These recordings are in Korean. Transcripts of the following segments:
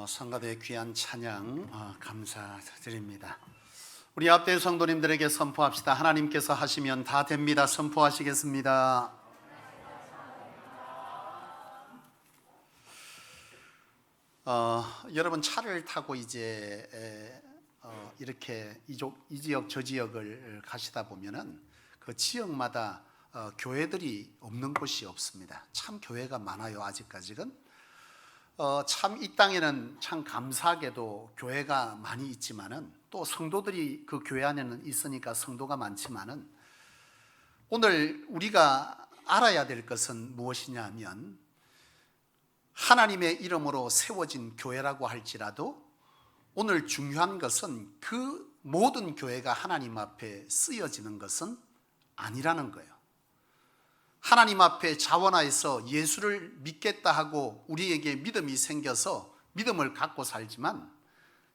성가대의 귀한 찬양 감사드립니다. 우리 앞에 성도님들에게 선포합시다. 하나님께서 하시면 다 됩니다. 선포하시겠습니다. 여러분 차를 타고 이제 이렇게 이 지역 저 지역을 가시다 보면은 그 지역마다 교회들이 없는 곳이 없습니다. 참 교회가 많아요. 아직까지는. 참 이 땅에는 참 감사하게도 교회가 많이 있지만은 또 성도들이 그 교회 안에는 있으니까 성도가 많지만은 오늘 우리가 알아야 될 것은 무엇이냐 하면 하나님의 이름으로 세워진 교회라고 할지라도 오늘 중요한 것은 그 모든 교회가 하나님 앞에 쓰여지는 것은 아니라는 거예요. 하나님 앞에 자원하여서 예수를 믿겠다 하고 우리에게 믿음이 생겨서 믿음을 갖고 살지만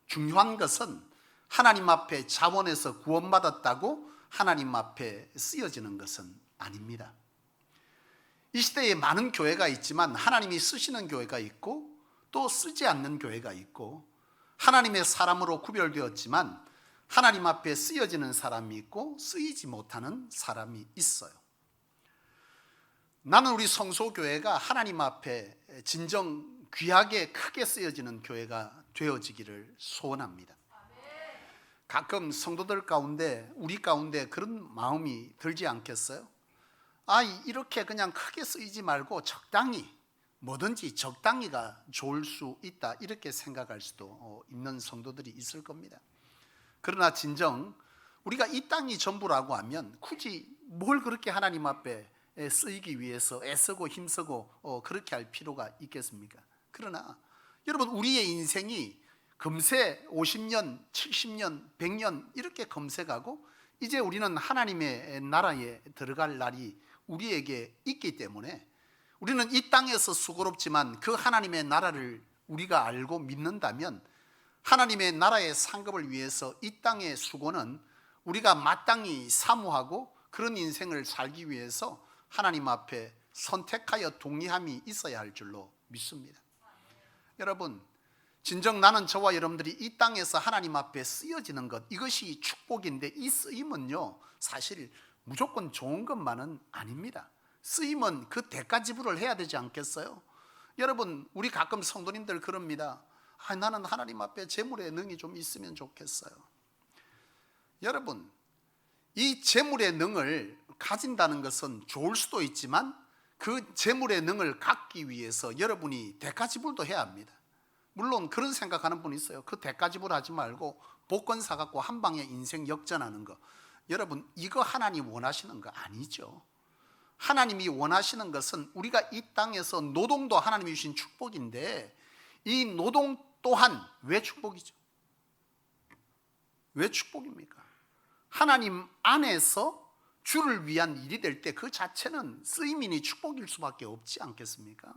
중요한 것은 하나님 앞에 자원해서 구원받았다고 하나님 앞에 쓰여지는 것은 아닙니다. 이 시대에 많은 교회가 있지만 하나님이 쓰시는 교회가 있고 또 쓰지 않는 교회가 있고 하나님의 사람으로 구별되었지만 하나님 앞에 쓰여지는 사람이 있고 쓰이지 못하는 사람이 있어요. 나는 우리 성소교회가 하나님 앞에 진정 귀하게 크게 쓰여지는 교회가 되어지기를 소원합니다. 가끔 성도들 가운데 우리 가운데 그런 마음이 들지 않겠어요? 이렇게 그냥 크게 쓰이지 말고 적당히 뭐든지 적당히가 좋을 수 있다 이렇게 생각할 수도 있는 성도들이 있을 겁니다. 그러나 진정 우리가 이 땅이 전부라고 하면 굳이 뭘 그렇게 하나님 앞에 쓰이기 위해서 애쓰고 힘쓰고 그렇게 할 필요가 있겠습니까? 그러나 여러분 우리의 인생이 금세 50년, 70년, 100년 이렇게 검색하고 이제 우리는 하나님의 나라에 들어갈 날이 우리에게 있기 때문에 우리는 이 땅에서 수고롭지만 그 하나님의 나라를 우리가 알고 믿는다면 하나님의 나라의 상급을 위해서 이 땅의 수고는 우리가 마땅히 사모하고 그런 인생을 살기 위해서 하나님 앞에 선택하여 동의함이 있어야 할 줄로 믿습니다. 여러분 진정 나는 저와 여러분들이 이 땅에서 하나님 앞에 쓰여지는 것 이것이 축복인데 이 쓰임은요 사실 무조건 좋은 것만은 아닙니다. 쓰임은 그 대가 지불을 해야 되지 않겠어요? 여러분 우리 가끔 성도님들 그럽니다. 나는 하나님 앞에 재물의 능이 좀 있으면 좋겠어요. 여러분 이 재물의 능을 가진다는 것은 좋을 수도 있지만 그 재물의 능을 갖기 위해서 여러분이 대가 지불도 해야 합니다. 물론 그런 생각하는 분이 있어요. 그 대가 지불하지 말고 복권 사갖고 한 방에 인생 역전하는 거, 여러분 이거 하나님 원하시는 거 아니죠. 하나님이 원하시는 것은 우리가 이 땅에서 노동도 하나님이 주신 축복인데 이 노동 또한 왜 축복이죠? 왜 축복입니까? 하나님 안에서 주를 위한 일이 될 때 그 자체는 쓰임이니 축복일 수밖에 없지 않겠습니까?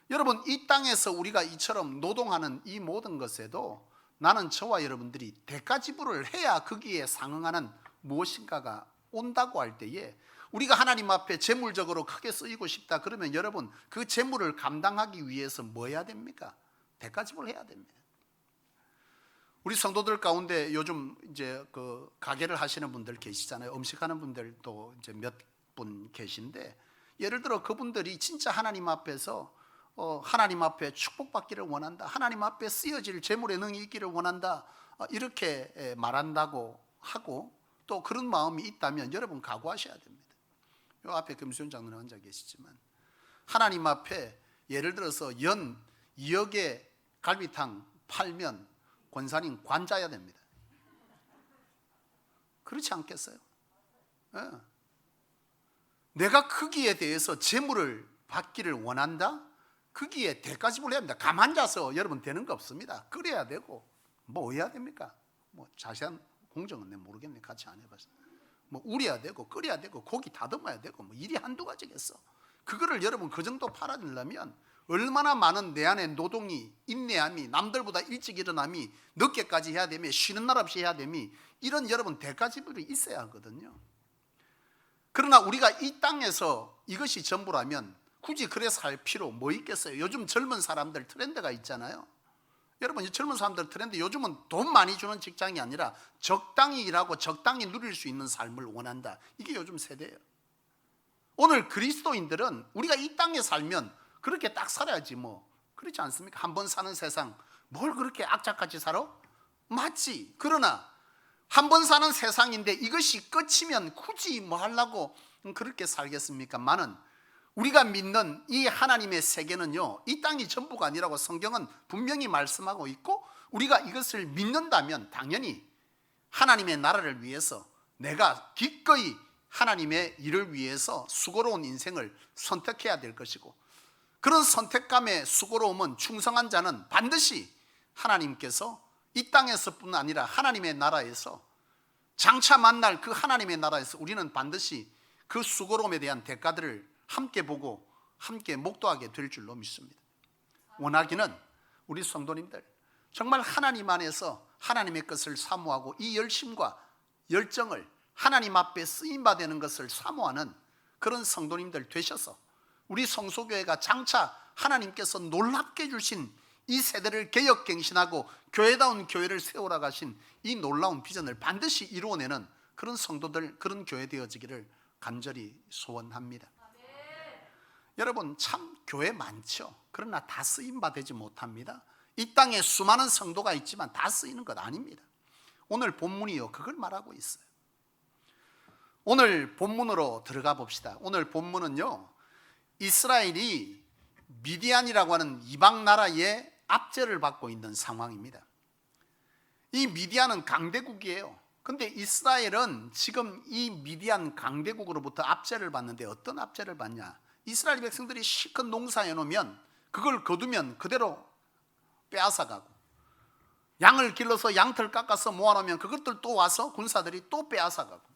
여러분 이 땅에서 우리가 이처럼 노동하는 이 모든 것에도 나는 저와 여러분들이 대가 지불을 해야 거기에 상응하는 무엇인가가 온다고 할 때에 우리가 하나님 앞에 재물적으로 크게 쓰이고 싶다 그러면 여러분 그 재물을 감당하기 위해서 뭐 해야 됩니까? 대가 지불해야 됩니다. 우리 성도들 가운데 요즘 이제 그 가게를 하시는 분들 계시잖아요. 음식하는 분들도 이제 몇 분 계신데 예를 들어 그분들이 진짜 하나님 앞에서 하나님 앞에 축복받기를 원한다, 하나님 앞에 쓰여질 재물의 능이 있기를 원한다 이렇게 말한다고 하고 또 그런 마음이 있다면 여러분 각오하셔야 됩니다. 요 앞에 금수현 장로님 앉아 계시지만 하나님 앞에 예를 들어서 연 2억의 갈비탕 팔면 권사님 관자야 됩니다. 그렇지 않겠어요? 네. 내가 거기에 대해서 재물을 받기를 원한다? 거기에 대가 지불해야 합니다. 가만 자서 여러분 되는 거 없습니다. 끓여야 되고 뭐 해야 됩니까? 뭐 자세한 공정은 내가 모르겠네. 같이 안 해봤어요. 뭐 우려야 되고 끓여야 되고 고기 다듬어야 되고 뭐 일이 한두 가지겠어. 그거를 여러분 그 정도 팔아내려면 얼마나 많은 내 안에 노동이 인내함이 남들보다 일찍 일어남이 늦게까지 해야 되며 쉬는 날 없이 해야 되며 이런 여러분 대가 지불이 있어야 하거든요. 그러나 우리가 이 땅에서 이것이 전부라면 굳이 그래서 할 필요 뭐 있겠어요? 요즘 젊은 사람들 트렌드가 있잖아요. 여러분, 이 젊은 사람들 트렌드, 요즘은 돈 많이 주는 직장이 아니라 적당히 일하고 적당히 누릴 수 있는 삶을 원한다. 이게 요즘 세대예요. 오늘 그리스도인들은 우리가 이 땅에 살면 그렇게 딱 살아야지 뭐, 그렇지 않습니까? 한 번 사는 세상 뭘 그렇게 악착같이 살아? 맞지. 그러나 한 번 사는 세상인데 이것이 끝이면 굳이 뭐 하려고 그렇게 살겠습니까? 많은 우리가 믿는 이 하나님의 세계는요, 이 땅이 전부가 아니라고 성경은 분명히 말씀하고 있고, 우리가 이것을 믿는다면 당연히 하나님의 나라를 위해서 내가 기꺼이 하나님의 일을 위해서 수고로운 인생을 선택해야 될 것이고, 그런 선택감의 수고로움은 충성한 자는 반드시 하나님께서 이 땅에서뿐 아니라 하나님의 나라에서, 장차 만날 그 하나님의 나라에서 우리는 반드시 그 수고로움에 대한 대가들을 함께 보고 함께 목도하게 될 줄로 믿습니다. 원하기는 우리 성도님들 정말 하나님 안에서 하나님의 것을 사모하고 이 열심과 열정을 하나님 앞에 쓰임받는 것을 사모하는 그런 성도님들 되셔서 우리 성소교회가 장차 하나님께서 놀랍게 주신 이 세대를 개혁갱신하고 교회다운 교회를 세우라 가신 이 놀라운 비전을 반드시 이루어내는 그런 성도들, 그런 교회 되어지기를 간절히 소원합니다. 여러분, 참 교회 많죠. 그러나 다 쓰임받지 못합니다. 이 땅에 수많은 성도가 있지만 다 쓰이는 것 아닙니다. 오늘 본문이요, 그걸 말하고 있어요. 오늘 본문으로 들어가 봅시다. 오늘 본문은요, 이스라엘이 미디안이라고 하는 이방 나라의 압제를 받고 있는 상황입니다. 이 미디안은 강대국이에요. 근데 이스라엘은 지금 이 미디안 강대국으로부터 압제를 받는데 어떤 압제를 받냐? 이스라엘 백성들이 실컷 농사해 놓으면 그걸 거두면 그대로 빼앗아가고, 양을 길러서 양털 깎아서 모아놓으면 그것들 또 와서 군사들이 또 빼앗아가고,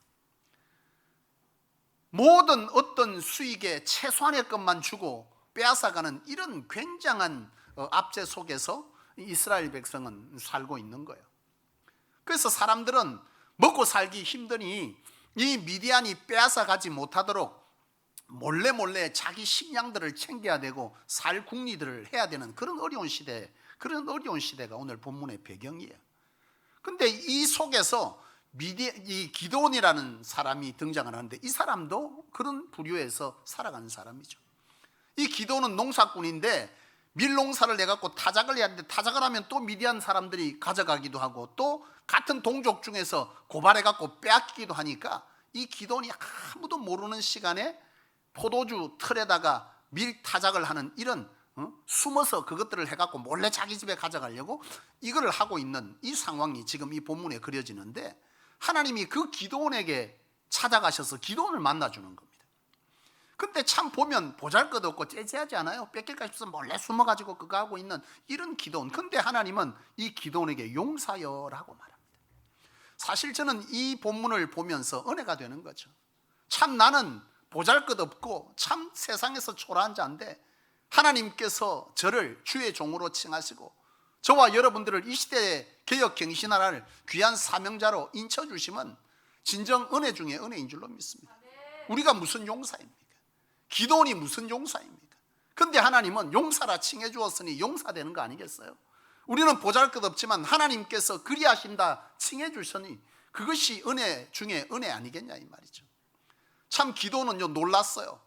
모든 어떤 수익의 최소한의 것만 주고 빼앗아가는 이런 굉장한 압제 속에서 이스라엘 백성은 살고 있는 거예요. 그래서 사람들은 먹고 살기 힘드니 이 미디안이 빼앗아가지 못하도록 몰래 자기 식량들을 챙겨야 되고 살 궁리들을 해야 되는 그런 어려운 시대가 오늘 본문의 배경이에요. 근데 이 속에서 이 기드온이라는 사람이 등장을 하는데, 이 사람도 그런 부류에서 살아가는 사람이죠. 이 기드온은 농사꾼인데 밀농사를 내갖고 타작을 해야 하는데, 타작을 하면 또 미디안 사람들이 가져가기도 하고 또 같은 동족 중에서 고발해갖고 빼앗기기도 하니까 이 기드온이 아무도 모르는 시간에 포도주 틀에다가 밀 타작을 하는 이런 숨어서 그것들을 해갖고 몰래 자기 집에 가져가려고 이걸 하고 있는 이 상황이 지금 이 본문에 그려지는데, 하나님이 그 기드온에게 찾아가셔서 기드온을 만나주는 겁니다. 근데 참 보면 보잘것없고 째째하지 않아요? 뺏길까 싶어서 몰래 숨어가지고 그거 하고 있는 이런 기드온. 근데 하나님은 이 기드온에게 용사여라고 말합니다. 사실 저는 이 본문을 보면서 은혜가 되는 거죠. 참 나는 보잘것없고 참 세상에서 초라한 자인데 하나님께서 저를 주의 종으로 칭하시고 저와 여러분들을 이 시대에 개혁 갱신하라는 귀한 사명자로 인쳐주시면 진정 은혜 중에 은혜인 줄로 믿습니다. 우리가 무슨 용사입니까? 기도원이 무슨 용사입니까? 근데 하나님은 용사라 칭해 주었으니 용사 되는 거 아니겠어요? 우리는 보잘것없지만 하나님께서 그리하신다 칭해 주시니 그것이 은혜 중에 은혜 아니겠냐 이 말이죠. 참 기도원은요 놀랐어요.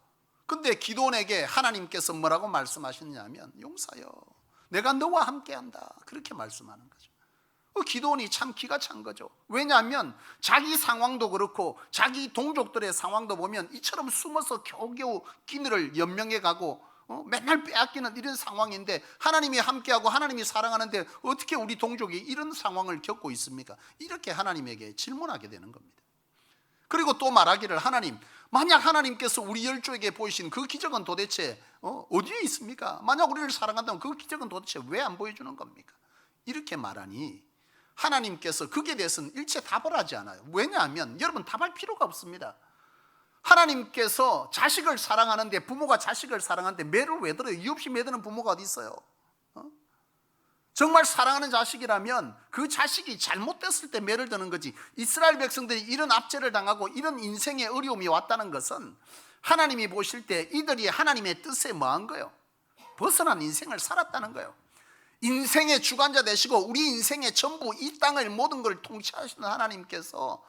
근데 기도원에게 하나님께서 뭐라고 말씀하셨냐면 용사여 내가 너와 함께한다 그렇게 말씀하는 거죠. 기도원이 참 기가 찬 거죠. 왜냐하면 자기 상황도 그렇고 자기 동족들의 상황도 보면 이처럼 숨어서 겨우겨우 끼니를 연명해 가고 맨날 빼앗기는 이런 상황인데 하나님이 함께하고 하나님이 사랑하는데 어떻게 우리 동족이 이런 상황을 겪고 있습니까? 이렇게 하나님에게 질문하게 되는 겁니다. 그리고 또 말하기를 하나님 만약 하나님께서 우리 열조에게 보이신 그 기적은 도대체 어디에 있습니까? 만약 우리를 사랑한다면 그 기적은 도대체 왜 안 보여주는 겁니까? 이렇게 말하니 하나님께서 거기에 대해서는 일체 답을 하지 않아요. 왜냐하면 여러분 답할 필요가 없습니다. 하나님께서 자식을 사랑하는데 부모가 자식을 사랑하는데 매를 왜 들어요? 이유 없이 매드는 부모가 어디 있어요? 정말 사랑하는 자식이라면 그 자식이 잘못됐을 때 매를 드는 거지. 이스라엘 백성들이 이런 압제를 당하고 이런 인생의 어려움이 왔다는 것은 하나님이 보실 때 이들이 하나님의 뜻에 뭐한 거예요? 벗어난 인생을 살았다는 거예요. 인생의 주관자 되시고 우리 인생의 전부 이 땅을 모든 걸 통치하시는 하나님께서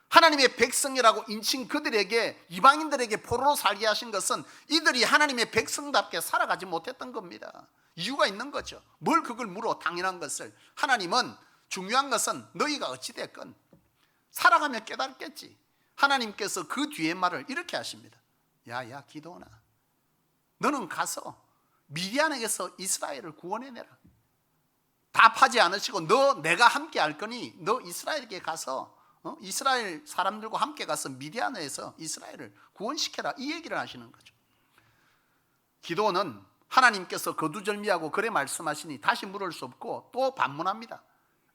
하나님의 백성이라고 인칭 그들에게 이방인들에게 포로로 살게 하신 것은 이들이 하나님의 백성답게 살아가지 못했던 겁니다. 이유가 있는 거죠. 뭘 그걸 물어. 당연한 것을. 하나님은 중요한 것은 너희가 어찌됐건 살아가며 깨닫겠지. 하나님께서 그 뒤에 말을 이렇게 하십니다. 야야 기도나, 너는 가서 미디안에게서 이스라엘을 구원해내라. 답하지 않으시고 내가 함께 할 거니 너 이스라엘에게 가서 이스라엘 사람들과 함께 가서 미디안에서 이스라엘을 구원시켜라, 이 얘기를 하시는 거죠. 기도는 하나님께서 거두절미하고 그래 말씀하시니 다시 물을 수 없고 또 반문합니다.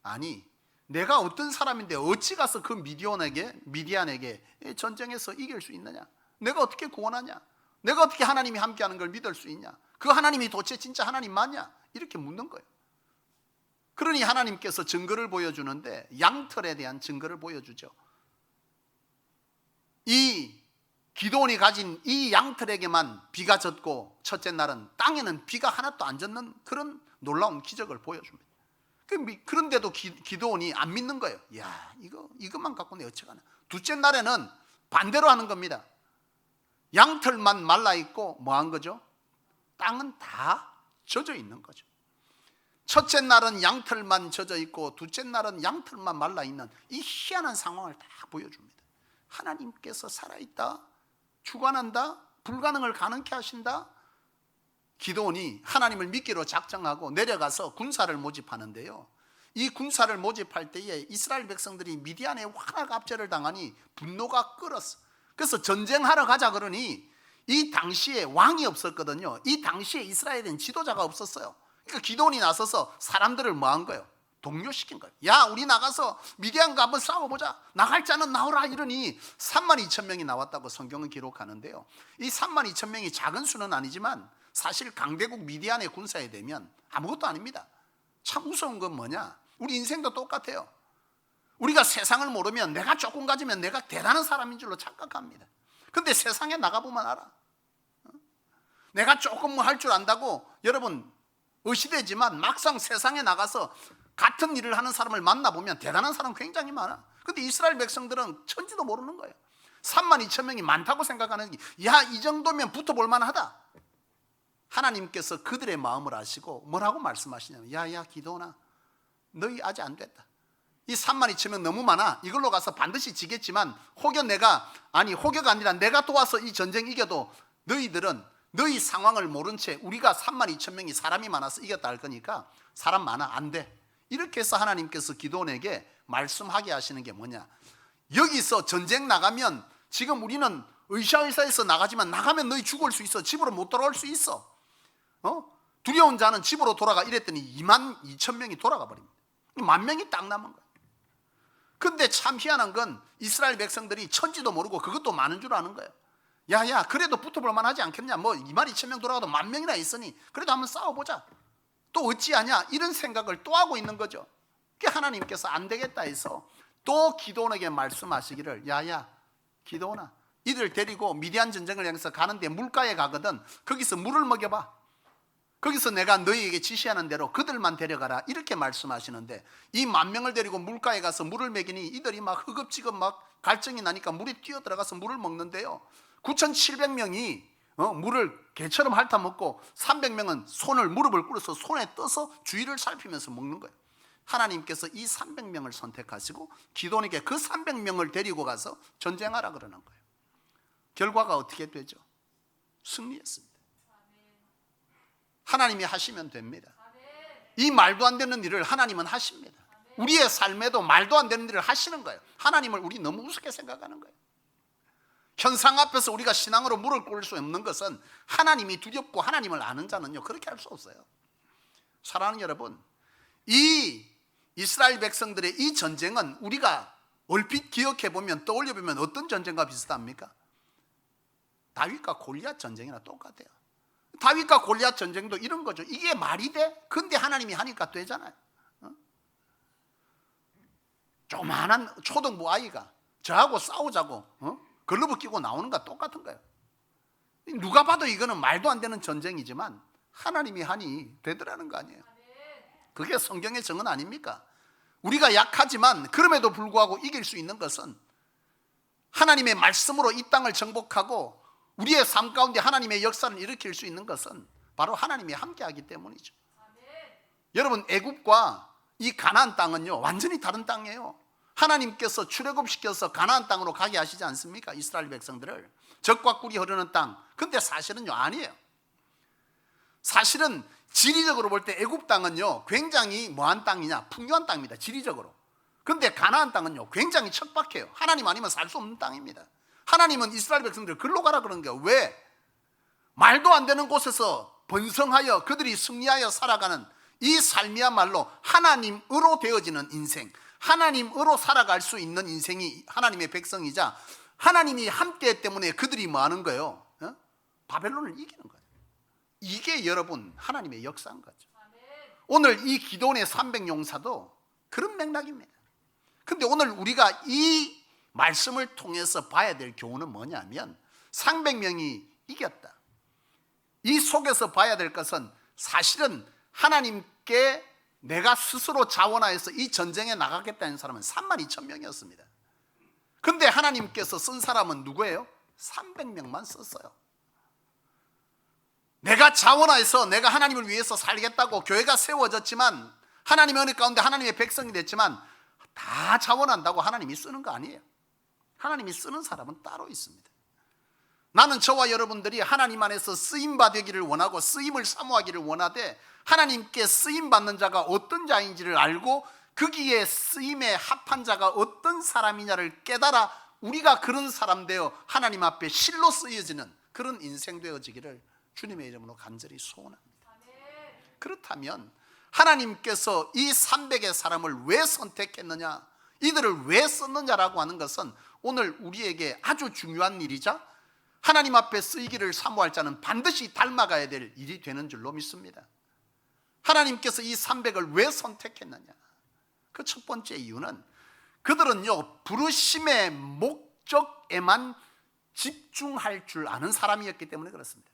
아니 내가 어떤 사람인데 어찌 가서 그 미디안에게 전쟁에서 이길 수 있느냐? 내가 어떻게 구원하냐? 내가 어떻게 하나님이 함께하는 걸 믿을 수 있냐? 그 하나님이 도대체 진짜 하나님 맞냐? 이렇게 묻는 거예요. 그러니 하나님께서 증거를 보여주는데 양털에 대한 증거를 보여주죠. 이 기드온이 가진 이 양털에게만 비가 젖고 첫째 날은 땅에는 비가 하나도 안 젖는 그런 놀라운 기적을 보여줍니다. 그런데도 기드온이 안 믿는 거예요. 야, 이것만 갖고 내 어찌가나. 둘째 날에는 반대로 하는 겁니다. 양털만 말라 있고 뭐 한 거죠? 땅은 다 젖어 있는 거죠. 첫째 날은 양털만 젖어 있고 둘째 날은 양털만 말라 있는 이 희한한 상황을 다 보여줍니다. 하나님께서 살아있다, 주관한다, 불가능을 가능케 하신다. 기드온이 하나님을 믿기로 작정하고 내려가서 군사를 모집하는데요, 이 군사를 모집할 때에 이스라엘 백성들이 미디안에 환악 압제를 당하니 분노가 끓었어. 그래서 전쟁하러 가자 그러니 이 당시에 왕이 없었거든요. 이 당시에 이스라엘엔 지도자가 없었어요. 그러니까 기드온이 나서서 사람들을 뭐 한 거예요? 동요시킨 거예요. 야, 우리 나가서 미디안과 한번 싸워보자. 나갈 자는 나오라. 이러니 32,000명이 나왔다고 성경은 기록하는데요, 이 32,000명이 작은 수는 아니지만 사실 강대국 미디안의 군사에 되면 아무것도 아닙니다. 참 무서운 건 뭐냐? 우리 인생도 똑같아요. 우리가 세상을 모르면 내가 조금 가지면 내가 대단한 사람인 줄로 착각합니다. 근데 세상에 나가보면 알아. 내가 조금 뭐 할 줄 안다고 여러분 의시되지만 막상 세상에 나가서 같은 일을 하는 사람을 만나보면 대단한 사람 굉장히 많아. 근데 이스라엘 백성들은 천지도 모르는 거예요. 32,000명이 많다고 생각하는 게, 야, 이 정도면 붙어볼 만하다. 하나님께서 그들의 마음을 아시고 뭐라고 말씀하시냐면, 야야 기드온아, 너희 아직 안 됐다. 이 32,000명 너무 많아. 이걸로 가서 반드시 지겠지만 혹여가 아니라 내가 도와서 이 전쟁 이겨도 너희들은 너희 상황을 모른 채 우리가 32,000명이 사람이 많아서 이겼다 할 거니까 사람 많아, 안 돼. 이렇게 해서 하나님께서 기드온에게 말씀하게 하시는 게 뭐냐? 여기서 전쟁 나가면 지금 우리는 으쌰으쌰해서 나가지만 나가면 너희 죽을 수 있어. 집으로 못 돌아올 수 있어. 두려운 자는 집으로 돌아가. 이랬더니 22,000명이 돌아가 버립니다. 10,000명이 딱 남은 거예요. 근데 참 희한한 건 이스라엘 백성들이 천지도 모르고 그것도 많은 줄 아는 거예요. 야야, 그래도 붙어볼 만하지 않겠냐? 뭐 22,000명 돌아가도 10,000명이나 있으니 그래도 한번 싸워보자. 또 어찌하냐? 이런 생각을 또 하고 있는 거죠. 그러니까 하나님께서 안 되겠다 해서 또 기드온에게 말씀하시기를, 야야 기드온아, 이들 데리고 미디안 전쟁을 향해서 가는데 물가에 가거든. 거기서 물을 먹여봐. 거기서 내가 너희에게 지시하는 대로 그들만 데려가라. 이렇게 말씀하시는데, 이 10,000명을 데리고 물가에 가서 물을 먹이니 이들이 막 허겁지겁 막 갈증이 나니까 물에 뛰어들어가서 물을 먹는데요, 9,700명이 물을 개처럼 핥아먹고 300명은 무릎을 꿇어서 손에 떠서 주위를 살피면서 먹는 거예요. 하나님께서 이 300명을 선택하시고 기드온에게 그 300명을 데리고 가서 전쟁하라 그러는 거예요. 결과가 어떻게 되죠? 승리했습니다. 하나님이 하시면 됩니다. 이 말도 안 되는 일을 하나님은 하십니다. 우리의 삶에도 말도 안 되는 일을 하시는 거예요. 하나님을 우리 너무 우습게 생각하는 거예요. 현상 앞에서 우리가 신앙으로 무릎 꿇을 수 없는 것은 하나님이 두렵고 하나님을 아는 자는요 그렇게 할 수 없어요. 사랑하는 여러분, 이 이스라엘 백성들의 이 전쟁은 우리가 얼핏 기억해보면 떠올려보면 어떤 전쟁과 비슷합니까? 다윗과 골리앗 전쟁이나 똑같아요. 다윗과 골리앗 전쟁도 이런 거죠. 이게 말이 돼? 근데 하나님이 하니까 되잖아요. 조만한 초등부 아이가 저하고 싸우자고 글러브 끼고 나오는 거 똑같은 거예요. 누가 봐도 이거는 말도 안 되는 전쟁이지만 하나님이 하니 되더라는 거 아니에요. 그게 성경의 정은 아닙니까? 우리가 약하지만 그럼에도 불구하고 이길 수 있는 것은 하나님의 말씀으로 이 땅을 정복하고 우리의 삶 가운데 하나님의 역사를 일으킬 수 있는 것은 바로 하나님이 함께하기 때문이죠. 여러분, 애굽과 이 가나안 땅은요 완전히 다른 땅이에요. 하나님께서 출애굽시켜서 가나안 땅으로 가게 하시지 않습니까? 이스라엘 백성들을 젖과 꿀이 흐르는 땅. 근데 사실은요 아니에요. 사실은 지리적으로 볼 때 애굽 땅은요 굉장히 뭐한 땅이냐? 풍요한 땅입니다. 지리적으로. 근데 가나안 땅은요 굉장히 척박해요. 하나님 아니면 살 수 없는 땅입니다. 하나님은 이스라엘 백성들을 글로 가라 그런 거예요. 왜? 말도 안 되는 곳에서 번성하여 그들이 승리하여 살아가는 이 삶이야말로 하나님으로 되어지는 인생, 하나님으로 살아갈 수 있는 인생이 하나님의 백성이자 하나님이 함께 때문에 그들이 뭐 하는 거예요? 바벨론을 이기는 거예요. 이게 여러분 하나님의 역사인 거죠. 오늘 이 기도원의 300용사도 그런 맥락입니다. 근데 오늘 우리가 이 말씀을 통해서 봐야 될 교훈은 뭐냐면 300명이 이겼다. 이 속에서 봐야 될 것은 사실은 하나님께 내가 스스로 자원하여서 이 전쟁에 나가겠다는 사람은 32,000명이었습니다. 근데 하나님께서 쓴 사람은 누구예요? 300명만 썼어요. 내가 자원하여서 내가 하나님을 위해서 살겠다고 교회가 세워졌지만 하나님의 은혜 가운데 하나님의 백성이 됐지만 다 자원한다고 하나님이 쓰는 거 아니에요. 하나님이 쓰는 사람은 따로 있습니다. 나는 저와 여러분들이 하나님 안에서 쓰임받기를 원하고 쓰임을 사모하기를 원하되 하나님께 쓰임받는 자가 어떤 자인지를 알고 거기에 쓰임에 합한 자가 어떤 사람이냐를 깨달아 우리가 그런 사람 되어 하나님 앞에 실로 쓰여지는 그런 인생 되어지기를 주님의 이름으로 간절히 소원합니다. 그렇다면 하나님께서 이 300의 사람을 왜 선택했느냐, 이들을 왜 썼느냐라고 하는 것은 오늘 우리에게 아주 중요한 일이자 하나님 앞에 쓰이기를 사모할 자는 반드시 닮아가야 될 일이 되는 줄로 믿습니다. 하나님께서 이 300을 왜 선택했느냐? 그 첫 번째 이유는 그들은요 부르심의 목적에만 집중할 줄 아는 사람이었기 때문에 그렇습니다.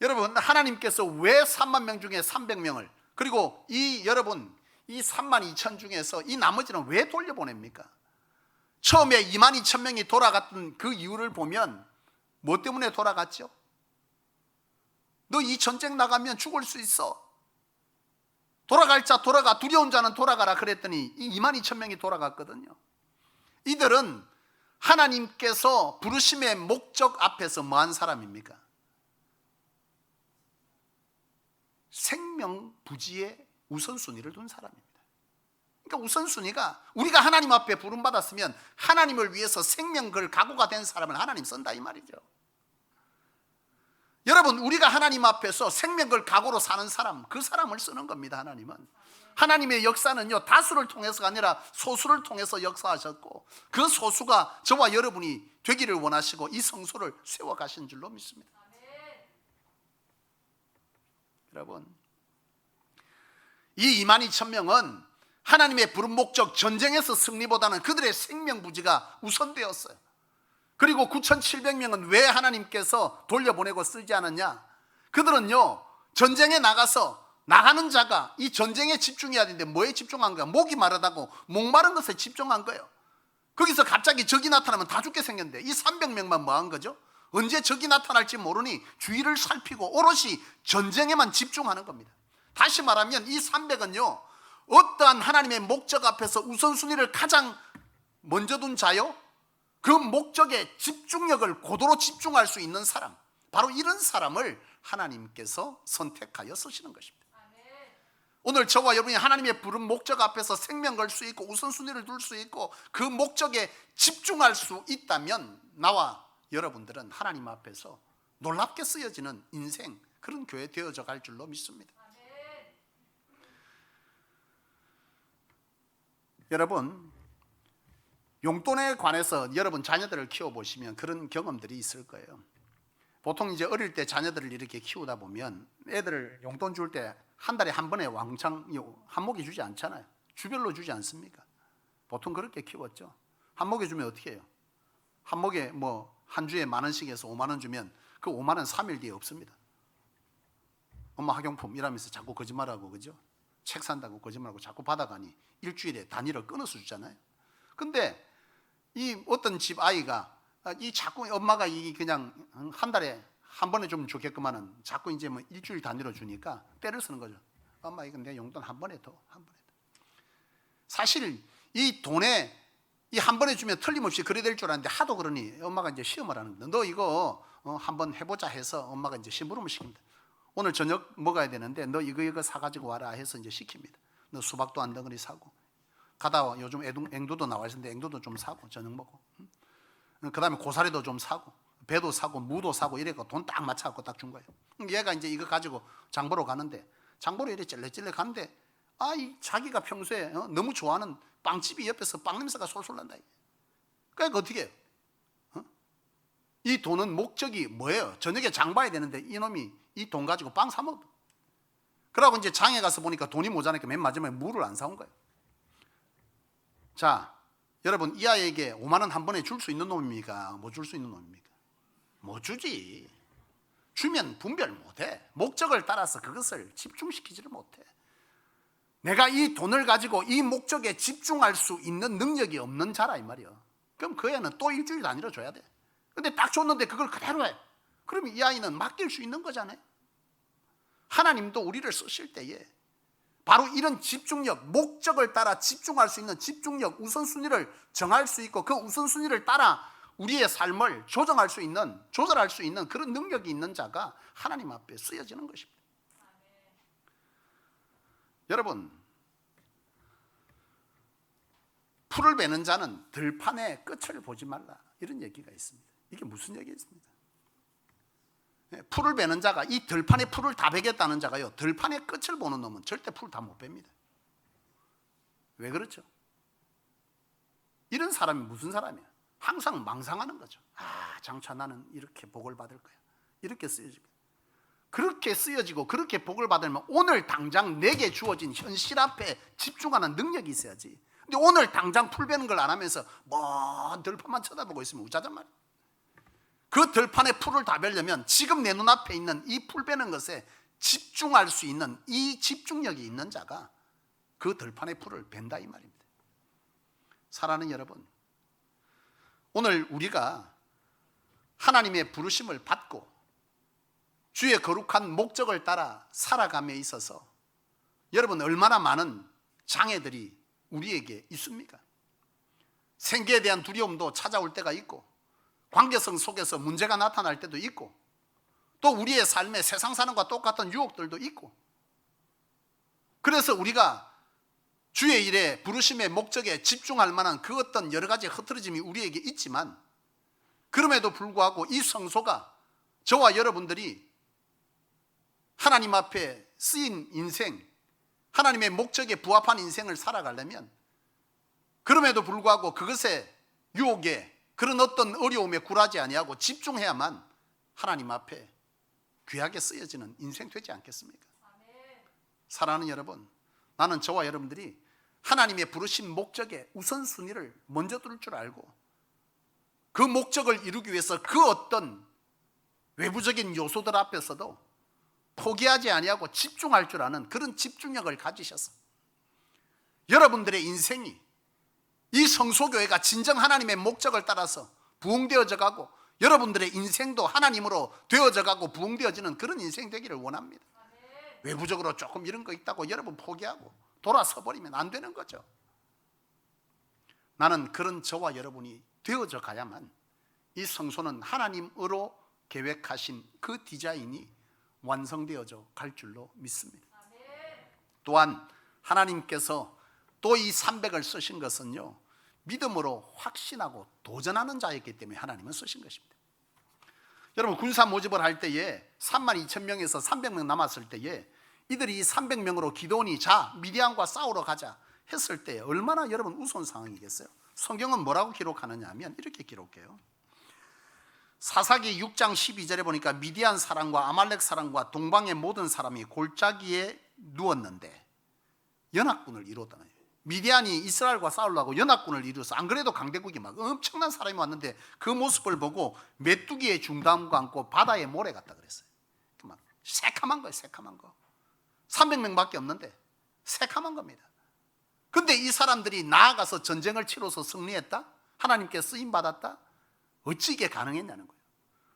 여러분, 하나님께서 왜 3만 명 중에 300명을 그리고 여러분 이 3만 2천 중에서 이 나머지는 왜 돌려보냅니까? 처음에 2만 2천 명이 돌아갔던 그 이유를 보면 뭐 때문에 돌아갔죠? 너 이 전쟁 나가면 죽을 수 있어. 돌아갈 자 돌아가, 두려운 자는 돌아가라 그랬더니 이 2만 2천 명이 돌아갔거든요. 이들은 하나님께서 부르심의 목적 앞에서 뭐한 사람입니까? 생명 부지에 우선순위를 둔 사람입니다. 그러니까 우선순위가 우리가 하나님 앞에 부름받았으면 하나님을 위해서 생명 걸 각오가 된 사람을 하나님 쓴다 이 말이죠. 여러분, 우리가 하나님 앞에서 생명 걸 각오로 사는 사람, 그 사람을 쓰는 겁니다. 하나님은 하나님의 역사는요 다수를 통해서가 아니라 소수를 통해서 역사하셨고 그 소수가 저와 여러분이 되기를 원하시고 이 성소를 세워가신 줄로 믿습니다. 여러분, 이 2만 2천 명은 하나님의 부른 목적 전쟁에서 승리보다는 그들의 생명 부지가 우선되었어요. 그리고 9,700명은 왜 하나님께서 돌려보내고 쓰지 않았냐? 그들은요 전쟁에 나가는 자가 이 전쟁에 집중해야 되는데 뭐에 집중한 거야? 목이 마르다고 목마른 것에 집중한 거예요. 거기서 갑자기 적이 나타나면 다 죽게 생겼는데 이 300명만 뭐 한 거죠? 언제 적이 나타날지 모르니 주의를 살피고 오롯이 전쟁에만 집중하는 겁니다. 다시 말하면 이 300은요 어떠한 하나님의 목적 앞에서 우선순위를 가장 먼저 둔 자요, 그 목적에 집중력을 고도로 집중할 수 있는 사람, 바로 이런 사람을 하나님께서 선택하여 쓰시는 것입니다. 오늘 저와 여러분이 하나님의 부른 목적 앞에서 생명 걸 수 있고 우선순위를 둘 수 있고 그 목적에 집중할 수 있다면 나와 여러분들은 하나님 앞에서 놀랍게 쓰여지는 인생, 그런 교회 되어져 갈 줄로 믿습니다. 여러분, 용돈에 관해서 여러분 자녀들을 키워보시면 그런 경험들이 있을 거예요. 보통 이제 어릴 때 자녀들을 이렇게 키우다 보면 애들을 용돈 줄 때 한 달에 한 번에 왕창 한 목에 주지 않잖아요. 주별로 주지 않습니까? 보통 그렇게 키웠죠. 한 목에 주면 어떻게 해요? 한 목에 뭐 한 주에 10,000원씩 해서 5만 원 주면 그 5만 원 3일 뒤에 없습니다. 엄마 학용품 이러면서 자꾸 거짓말하고, 그죠? 책 산다고 거짓말하고 자꾸 받아가니 일주일에 단위로 끊어서 주잖아요. 근데 이 어떤 집 아이가 이 자꾸 엄마가 이 그냥 한 달에 한 번에 좀 좋겠구만은 자꾸 이제 뭐 일주일 단위로 주니까 때를 쓰는 거죠. 엄마 이건 내 용돈 한 번에 더, 한 번에 더. 사실 이 돈에 이 한 번에 주면 틀림없이 그래 될 줄 알았는데 하도 그러니 엄마가 이제 시험을 하는 거예요. 너 이거 한번 해보자 해서 엄마가 이제 심부름을 시킵니다. 오늘 저녁 먹어야 되는데 너 이거 사가지고 와라 해서 이제 시킵니다. 너 수박도 한 덩어리 사고 가다 요즘 앵두도 나와 있는데 앵두도 좀 사고 저녁 먹고 그 다음에 고사리도 좀 사고 배도 사고 무도 사고 이래가 돈 딱 맞춰갖고 딱 준 거예요. 얘가 이제 이거 가지고 장 보러 가는데 장 보러 이래 찔레찔레 가는데 이 자기가 평소에 너무 좋아하는 빵집이 옆에서 빵 냄새가 솔솔 난다. 그러니까 어떻게 해요? 이 돈은 목적이 뭐예요? 저녁에 장 봐야 되는데 이놈이 이 돈 가지고 빵 사 먹어. 그러고 이제 장에 가서 보니까 돈이 모자라니까 맨 마지막에 물을 안 사온 거예요. 자, 여러분 이 아이에게 5만 원 한 번에 줄 수 있는 놈입니까? 못 줄 수 있는 놈입니까? 못 주지. 주면 분별 못해. 목적을 따라서 그것을 집중시키지를 못해. 내가 이 돈을 가지고 이 목적에 집중할 수 있는 능력이 없는 자라 이 말이야. 그럼 그 애는 또 일주일 단위로 줘야 돼. 근데 딱 줬는데 그걸 그대로 해. 그러면 이 아이는 맡길 수 있는 거잖아요. 하나님도 우리를 쓰실 때에 바로 이런 집중력, 목적을 따라 집중할 수 있는 집중력, 우선순위를 정할 수 있고 그 우선순위를 따라 우리의 삶을 조정할 수 있는, 조절할 수 있는 그런 능력이 있는 자가 하나님 앞에 쓰여지는 것입니다. 여러분, 풀을 베는 자는 들판의 끝을 보지 말라 이런 얘기가 있습니다. 이게 무슨 얘기입니까? 풀을 베는 자가 이 들판에 풀을 다 베겠다는 자가요 들판의 끝을 보는 놈은 절대 풀 다 못 뺍니다. 왜 그렇죠? 이런 사람이 무슨 사람이야? 항상 망상하는 거죠. 장차 나는 이렇게 복을 받을 거야. 이렇게 쓰여지고 그렇게 쓰여지고 그렇게 복을 받으면 오늘 당장 내게 주어진 현실 앞에 집중하는 능력이 있어야지. 근데 오늘 당장 풀 베는 걸 안 하면서 먼 들판만 쳐다보고 있으면 우자단 말이야. 그 들판에 풀을 다 베려면 지금 내 눈앞에 있는 이 풀 베는 것에 집중할 수 있는 이 집중력이 있는 자가 그 들판의 풀을 벤다 이 말입니다. 사랑하는 여러분, 오늘 우리가 하나님의 부르심을 받고 주의 거룩한 목적을 따라 살아감에 있어서 여러분 얼마나 많은 장애들이 우리에게 있습니까? 생계에 대한 두려움도 찾아올 때가 있고 관계성 속에서 문제가 나타날 때도 있고 또 우리의 삶에 세상 사는 것과 똑같은 유혹들도 있고 그래서 우리가 주의 일에 부르심의 목적에 집중할 만한 그 어떤 여러 가지 흐트러짐이 우리에게 있지만 그럼에도 불구하고 이 성소가 저와 여러분들이 하나님 앞에 쓰인 인생 하나님의 목적에 부합한 인생을 살아가려면 그럼에도 불구하고 그것의 유혹에 그런 어떤 어려움에 굴하지 아니하고 집중해야만 하나님 앞에 귀하게 쓰여지는 인생 되지 않겠습니까? 사랑하는 여러분, 나는 저와 여러분들이 하나님의 부르신 목적에 우선순위를 먼저 둘 줄 알고 그 목적을 이루기 위해서 그 어떤 외부적인 요소들 앞에서도 포기하지 아니하고 집중할 줄 아는 그런 집중력을 가지셔서 여러분들의 인생이 이 성소교회가 진정 하나님의 목적을 따라서 부흥되어져 가고 여러분들의 인생도 하나님으로 되어져 가고 부흥되어지는 그런 인생 되기를 원합니다. 외부적으로 조금 이런 거 있다고 여러분 포기하고 돌아서 버리면 안 되는 거죠. 나는 그런 저와 여러분이 되어져 가야만 이 성소는 하나님으로 계획하신 그 디자인이 완성되어져 갈 줄로 믿습니다. 또한 하나님께서 또 이 300을 쓰신 것은요 믿음으로 확신하고 도전하는 자였기 때문에 하나님은 쓰신 것입니다. 여러분 군사 모집을 할 때에 32,000명에서 300명 남았을 때에 이들이 300명으로 기도원이 자 미디안과 싸우러 가자 했을 때 얼마나 여러분 우스운 상황이겠어요? 성경은 뭐라고 기록하느냐 하면 이렇게 기록해요. 사사기 6장 12절에 보니까 미디안 사람과 아말렉 사람과 동방의 모든 사람이 골짜기에 누웠는데 연합군을 이루었다는 거예요. 미디안이 이스라엘과 싸우려고 연합군을 이루어서 안 그래도 강대국이 막 엄청난 사람이 왔는데 그 모습을 보고 메뚜기의 중담 감고 바다에 모래 갔다 그랬어요. 막 새카만 거예요. 새카만 거. 300명밖에 없는데 새카만 겁니다. 근데 이 사람들이 나아가서 전쟁을 치러서 승리했다? 하나님께 쓰임받았다? 어찌 이게 가능했냐는 거예요.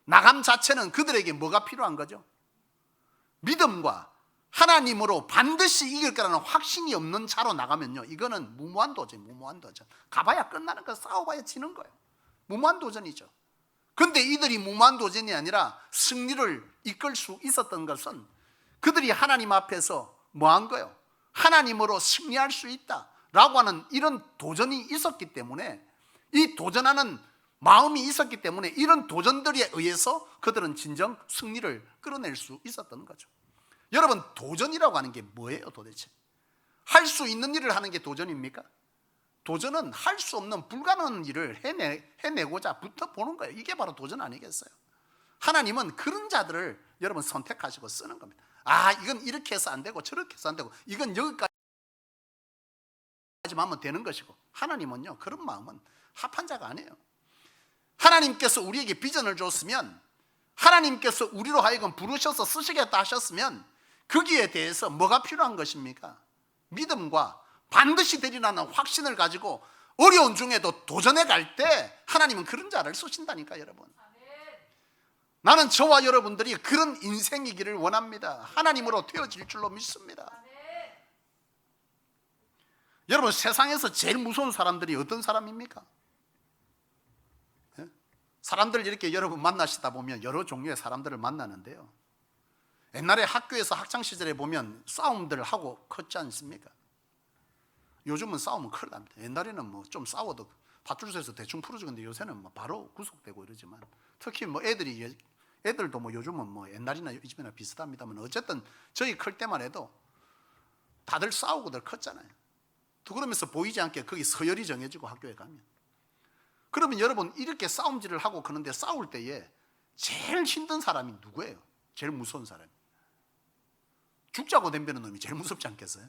나감 자체는 그들에게 뭐가 필요한 거죠? 믿음과 하나님으로 반드시 이길 거라는 확신이 없는 자로 나가면요, 이거는 무모한 도전, 무모한 도전. 가봐야 끝나는 거, 싸워봐야 지는 거예요. 무모한 도전이죠. 근데 이들이 무모한 도전이 아니라 승리를 이끌 수 있었던 것은 그들이 하나님 앞에서 뭐한 거예요? 하나님으로 승리할 수 있다라고 하는 이런 도전이 있었기 때문에, 이 도전하는 마음이 있었기 때문에 이런 도전들에 의해서 그들은 진정 승리를 끌어낼 수 있었던 거죠. 여러분, 도전이라고 하는 게 뭐예요 도대체? 할 수 있는 일을 하는 게 도전입니까? 도전은 할 수 없는 불가능한 일을 해내고자 붙어보는 거예요. 이게 바로 도전 아니겠어요? 하나님은 그런 자들을 여러분 선택하시고 쓰는 겁니다. 아, 이건 이렇게 해서 안 되고 저렇게 해서 안 되고 이건 여기까지만 하면 되는 것이고, 하나님은요 그런 마음은 합한 자가 아니에요. 하나님께서 우리에게 비전을 줬으면, 하나님께서 우리로 하여금 부르셔서 쓰시겠다 하셨으면 거기에 대해서 뭐가 필요한 것입니까? 믿음과 반드시 되리라는 확신을 가지고 어려운 중에도 도전해 갈 때 하나님은 그런 자를 쓰신다니까 여러분. 나는 저와 여러분들이 그런 인생이기를 원합니다. 하나님으로 되어질 줄로 믿습니다. 여러분, 세상에서 제일 무서운 사람들이 어떤 사람입니까? 사람들 이렇게 여러분 만나시다 보면 여러 종류의 사람들을 만나는데요, 옛날에 학교에서 학창시절에 보면 싸움들 하고 컸지 않습니까? 요즘은 싸우면 큰일 납니다. 옛날에는 뭐 좀 싸워도 파출소에서 대충 풀어주는데 요새는 뭐 바로 구속되고 이러지만, 특히 뭐 애들도 뭐 요즘은 뭐 옛날이나 요즘이나 비슷합니다만 어쨌든 저희 클 때만 해도 다들 싸우고들 컸잖아요. 또 그러면서 보이지 않게 거기 서열이 정해지고 학교에 가면, 그러면 여러분 이렇게 싸움질을 하고 그런데 싸울 때에 제일 힘든 사람이 누구예요? 제일 무서운 사람이. 죽자고 덤비는 놈이 제일 무섭지 않겠어요?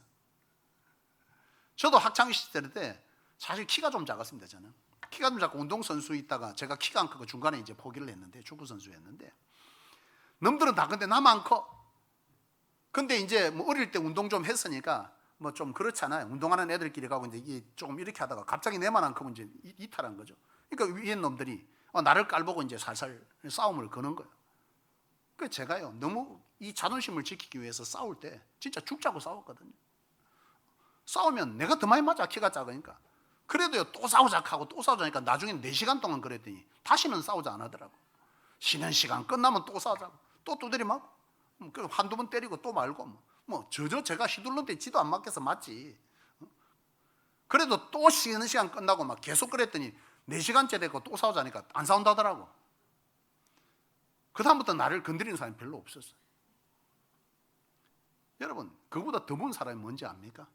저도 학창시절 때 사실 키가 좀 작았습니다. 저는 키가 좀 작고 운동선수 있다가 제가 키가 안 크고 중간에 이제 포기를 했는데, 축구선수였는데, 놈들은 다 근데 나만 커. 근데 이제 뭐 어릴 때 운동 좀 했으니까 뭐 좀 그렇잖아요. 운동하는 애들끼리 가고 이제 이게 조금 이렇게 하다가 갑자기 내만 안 크면 이제 이탈한 거죠. 그러니까 위에 놈들이 나를 깔보고 이제 살살 싸움을 거는 거예요. 그 제가요 너무 이 자존심을 지키기 위해서 싸울 때 진짜 죽자고 싸웠거든요. 싸우면 내가 더 많이 맞아, 키가 작으니까. 그래도요 또 싸우자 하고 또 싸우자니까 나중에 4시간 동안 그랬더니 다시는 싸우자 안 하더라고. 쉬는 시간 끝나면 또 싸우자고, 또 두드리 맞고, 한두 번 때리고 또 말고, 제가 휘둘렀는데 지도 안 맞겠어 맞지. 그래도 또 쉬는 시간 끝나고 막 계속 그랬더니 4시간째 되고 또 싸우자니까 안 싸운다더라고. 그 다음부터 나를 건드리는 사람이 별로 없었어요. 여러분, 그보다 더 본 사람이 뭔지 압니까?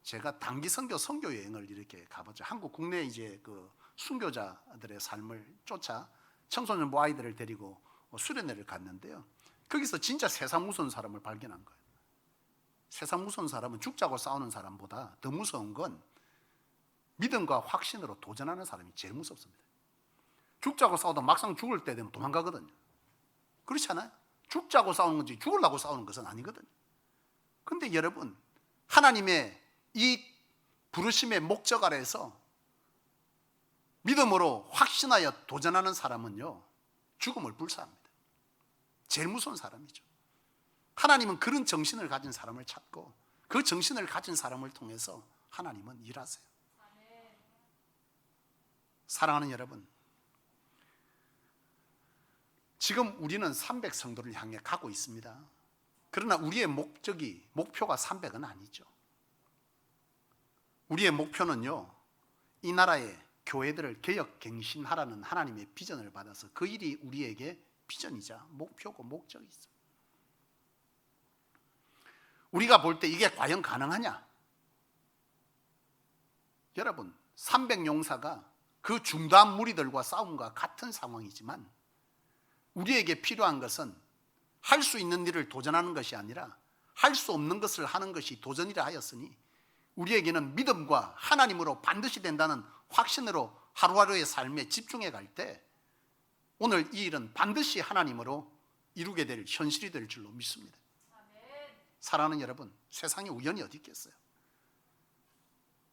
제가 단기 선교 여행을 이렇게 가봤죠. 한국 국내 이제 그 순교자들의 삶을 쫓아 청소년부 아이들을 데리고 수련회를 갔는데요, 거기서 진짜 세상 무서운 사람을 발견한 거예요. 세상 무서운 사람은 죽자고 싸우는 사람보다 더 무서운 건 믿음과 확신으로 도전하는 사람이 제일 무섭습니다. 죽자고 싸워도 막상 죽을 때 되면 도망가거든요. 그렇지 않아요? 죽자고 싸우는 거지 죽으려고 싸우는 것은 아니거든요. 그런데 여러분, 하나님의 이 부르심의 목적 아래에서 믿음으로 확신하여 도전하는 사람은요 죽음을 불사합니다. 제일 무서운 사람이죠. 하나님은 그런 정신을 가진 사람을 찾고 그 정신을 가진 사람을 통해서 하나님은 일하세요. 사랑하는 여러분, 지금 우리는 300성도를 향해 가고 있습니다. 그러나 우리의 목표가 300은 아니죠. 우리의 목표는요, 이 나라의 교회들을 개혁 갱신하라는 하나님의 비전을 받아서 그 일이 우리에게 비전이자 목표고 목적이 있어요. 우리가 볼 때 이게 과연 가능하냐? 여러분, 300용사가 그 중도한 무리들과 싸움과 같은 상황이지만 우리에게 필요한 것은 할 수 있는 일을 도전하는 것이 아니라 할 수 없는 것을 하는 것이 도전이라 하였으니, 우리에게는 믿음과 하나님으로 반드시 된다는 확신으로 하루하루의 삶에 집중해 갈 때 오늘 이 일은 반드시 하나님으로 이루게 될 현실이 될 줄로 믿습니다. 사랑하는 여러분, 세상에 우연이 어디 있겠어요?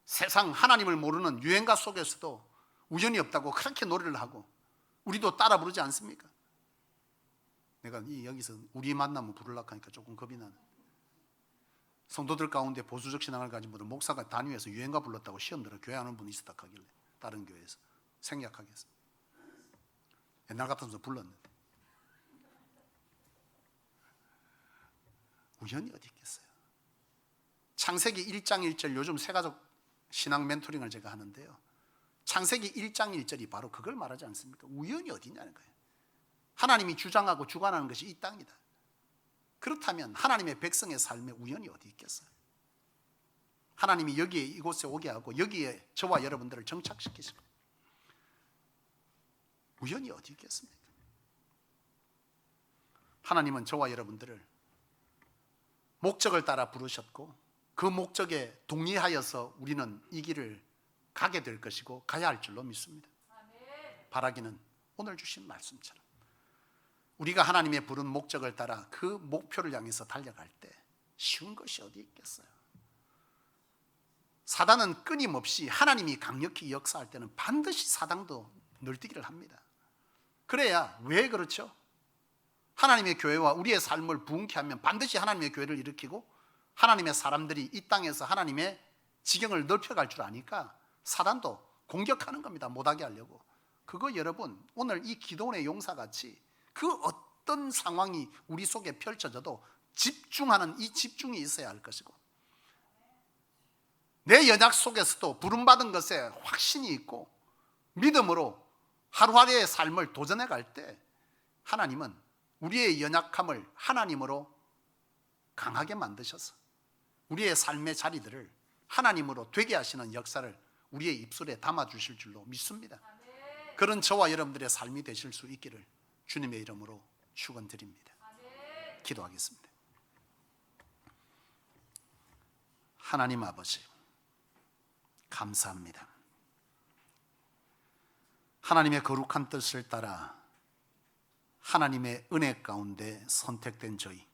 세상 하나님을 모르는 유행가 속에서도 우연이 없다고 그렇게 노래를 하고 우리도 따라 부르지 않습니까? 내가 여기서 우리 만나면 부르려고 하니까 조금 겁이 나는. 성도들 가운데 보수적 신앙을 가진 분들 목사가 단위에서 유행가 불렀다고 시험 들어 교회 하는 분이 있었다 하길래 다른 교회에서 생략하게 했어. 옛날 같으면서 불렀는데 우연이 어디 있겠어요? 창세기 1장 1절, 요즘 세가족 신앙 멘토링을 제가 하는데요, 창세기 1장 1절이 바로 그걸 말하지 않습니까? 우연이 어디 있냐는 거예요. 하나님이 주장하고 주관하는 것이 이 땅이다. 그렇다면 하나님의 백성의 삶에 우연이 어디 있겠어요? 하나님이 여기에 이곳에 오게 하고 여기에 저와 여러분들을 정착시키시고 우연이 어디 있겠습니까? 하나님은 저와 여러분들을 목적을 따라 부르셨고 그 목적에 동의하여서 우리는 이 길을 가게 될 것이고 가야 할 줄로 믿습니다. 바라기는 오늘 주신 말씀처럼 우리가 하나님의 부른 목적을 따라 그 목표를 향해서 달려갈 때 쉬운 것이 어디 있겠어요? 사단은 끊임없이 하나님이 강력히 역사할 때는 반드시 사단도 널뛰기를 합니다. 그래야 왜 그렇죠? 하나님의 교회와 우리의 삶을 부흥케 하면 반드시 하나님의 교회를 일으키고 하나님의 사람들이 이 땅에서 하나님의 지경을 넓혀갈 줄 아니까 사단도 공격하는 겁니다. 못하게 하려고. 그거 여러분, 오늘 이 기도원의 용사같이 그 어떤 상황이 우리 속에 펼쳐져도 집중하는 이 집중이 있어야 할 것이고 내 연약 속에서도 부름받은 것에 확신이 있고 믿음으로 하루하루의 삶을 도전해 갈 때 하나님은 우리의 연약함을 하나님으로 강하게 만드셔서 우리의 삶의 자리들을 하나님으로 되게 하시는 역사를 우리의 입술에 담아주실 줄로 믿습니다. 그런 저와 여러분들의 삶이 되실 수 있기를 주님의 이름으로 축원드립니다. 기도하겠습니다. 하나님 아버지, 감사합니다. 하나님의 거룩한 뜻을 따라 하나님의 은혜 가운데 선택된 저희,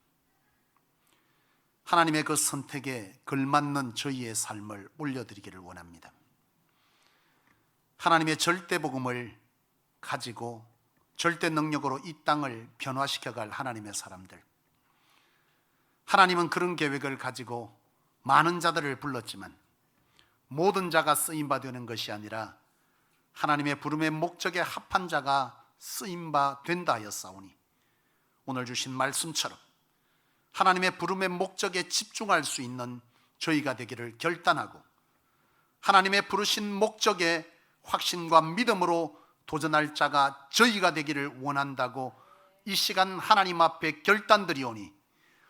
하나님의 그 선택에 걸맞는 저희의 삶을 올려드리기를 원합니다. 하나님의 절대 복음을 가지고 절대 능력으로 이 땅을 변화시켜갈 하나님의 사람들, 하나님은 그런 계획을 가지고 많은 자들을 불렀지만 모든 자가 쓰임바 되는 것이 아니라 하나님의 부름의 목적에 합한 자가 쓰임바 된다 하였사오니 오늘 주신 말씀처럼 하나님의 부름의 목적에 집중할 수 있는 저희가 되기를 결단하고 하나님의 부르신 목적에 확신과 믿음으로 도전할 자가 저희가 되기를 원한다고 이 시간 하나님 앞에 결단드리오니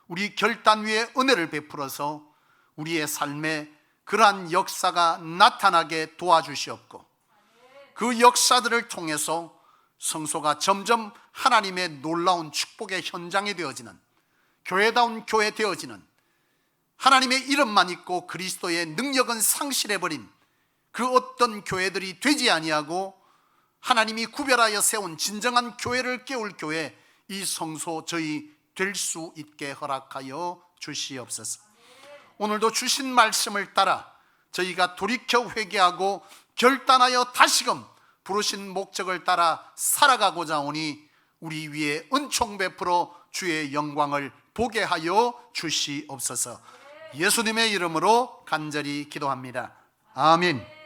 우리 결단 위에 은혜를 베풀어서 우리의 삶에 그러한 역사가 나타나게 도와주시옵고 그 역사들을 통해서 성소가 점점 하나님의 놀라운 축복의 현장이 되어지는 교회다운 교회 되어지는 하나님의 이름만 있고 그리스도의 능력은 상실해버린 그 어떤 교회들이 되지 아니하고 하나님이 구별하여 세운 진정한 교회를 깨울 교회, 이 성소 저희 될 수 있게 허락하여 주시옵소서. 오늘도 주신 말씀을 따라 저희가 돌이켜 회개하고 결단하여 다시금 부르신 목적을 따라 살아가고자 하오니 우리 위에 은총 베풀어 주의 영광을 보게 하여 주시옵소서. 예수님의 이름으로 간절히 기도합니다. 아멘.